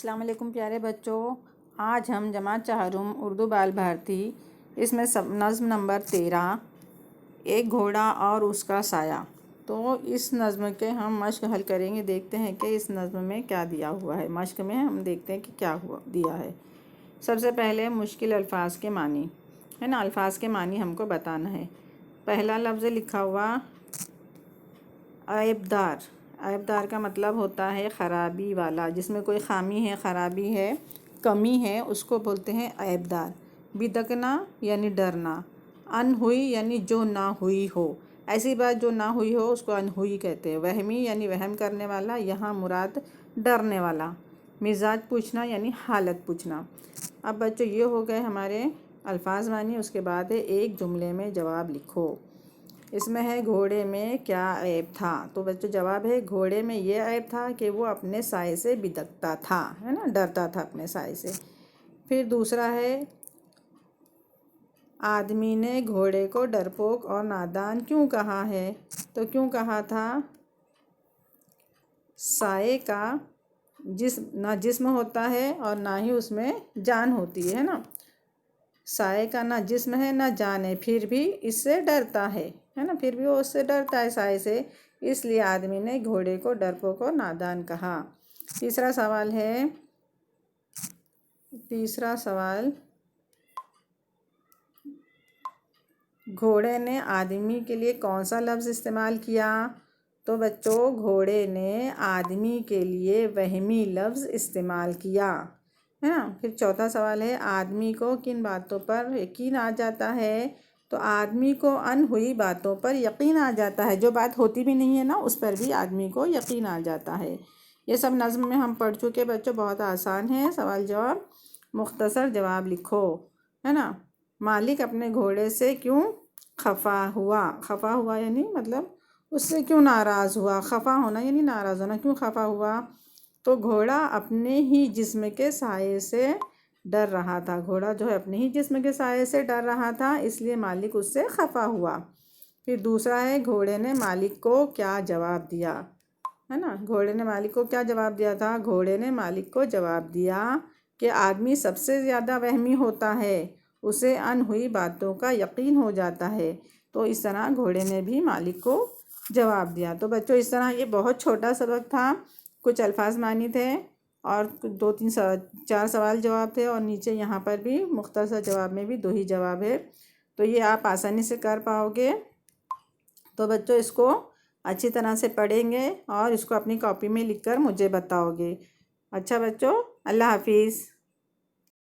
السلام علیکم پیارے بچوں، آج ہم جماعت چہارم اردو بال بھارتی اس میں نظم نمبر 13 ایک گھوڑا اور اس کا سایہ، تو اس نظم کے ہم مشق حل کریں گے۔ دیکھتے ہیں کہ اس نظم میں کیا دیا ہوا ہے۔ مشق میں ہم دیکھتے ہیں کہ کیا دیا ہے۔ سب سے پہلے مشکل الفاظ کے معنی ہے نا، الفاظ کے معنی ہم کو بتانا ہے۔ پہلا لفظ لکھا ہوا عیب دار۔ عیب دار کا مطلب ہوتا ہے خرابی والا، جس میں کوئی خامی ہے، خرابی ہے، کمی ہے، اس کو بولتے ہیں عیب دار۔ بدکنا یعنی ڈرنا، انہوئی یعنی جو نہ ہوئی ہو، ایسی بات جو نہ ہوئی ہو اس کو انہوئی کہتے ہیں۔ وہمی یعنی وہم کرنے والا، یہاں مراد ڈرنے والا۔ مزاج پوچھنا یعنی حالت پوچھنا۔ اب بچوں یہ ہو گئے ہمارے الفاظ معنی۔ اس کے بعد ہے ایک جملے میں جواب لکھو۔ اس میں ہے گھوڑے میں کیا عیب تھا، تو بچوں جواب ہے گھوڑے میں یہ عیب تھا کہ وہ اپنے سائے سے بدکتا تھا، ہے نا، ڈرتا تھا اپنے سائے سے۔ پھر دوسرا ہے آدمی نے گھوڑے کو ڈرپوک اور نادان کیوں کہا ہے، تو کیوں کہا تھا؟ سائے کا نہ جسم ہوتا ہے اور نہ ہی اس میں جان ہوتی ہے نا، سائے کا نہ جسم ہے نہ جان ہے، پھر بھی اس سے ڈرتا ہے نا، پھر بھی وہ اس سے ڈرتا ہے سائے سے، اس لیے آدمی نے گھوڑے کو ڈرپوک اور نادان کہا۔ تیسرا سوال گھوڑے نے آدمی کے لیے کون سا لفظ استعمال کیا، تو بچوں گھوڑے نے آدمی کے لیے وہمی لفظ استعمال کیا ہے نا۔ پھر چوتھا سوال ہے آدمی کو کن باتوں پر یقین آ جاتا ہے، تو آدمی کو انہوئی باتوں پر یقین آ جاتا ہے، جو بات ہوتی بھی نہیں ہے نا اس پر بھی آدمی کو یقین آ جاتا ہے۔ یہ سب نظم میں ہم پڑھ چکے بچوں، بہت آسان ہے۔ سوال جواب، مختصر جواب لکھو، ہے نا۔ مالک اپنے گھوڑے سے کیوں خفا ہوا، خفا ہوا یعنی مطلب اس سے کیوں ناراض ہوا، خفا ہونا یعنی ناراض ہونا، کیوں خفا ہوا، تو گھوڑا اپنے ہی جسم کے سائے سے ڈر رہا تھا، گھوڑا جو ہے اپنے ہی جسم کے سائے سے ڈر رہا تھا، اس لیے مالک اس سے خفا ہوا۔ پھر دوسرا ہے گھوڑے نے مالک کو کیا جواب دیا، ہے نا، گھوڑے نے مالک کو کیا جواب دیا تھا، گھوڑے نے مالک کو جواب دیا کہ آدمی سب سے زیادہ وہمی ہوتا ہے، اسے انہوئی باتوں کا یقین ہو جاتا ہے، تو اس طرح گھوڑے نے بھی مالک کو جواب دیا۔ تو بچوں اس طرح یہ بہت چھوٹا سبق تھا، کچھ الفاظ معنی تھے اور 4 سوال جواب تھے، اور نیچے یہاں پر بھی مختصر جواب میں بھی 2 ہی جواب ہے، تو یہ آپ آسانی سے کر پاؤ گے۔ تو بچوں اس کو اچھی طرح سے پڑھیں گے اور اس کو اپنی کاپی میں لکھ کر مجھے بتاؤ گے۔ اچھا بچوں، اللہ حافظ۔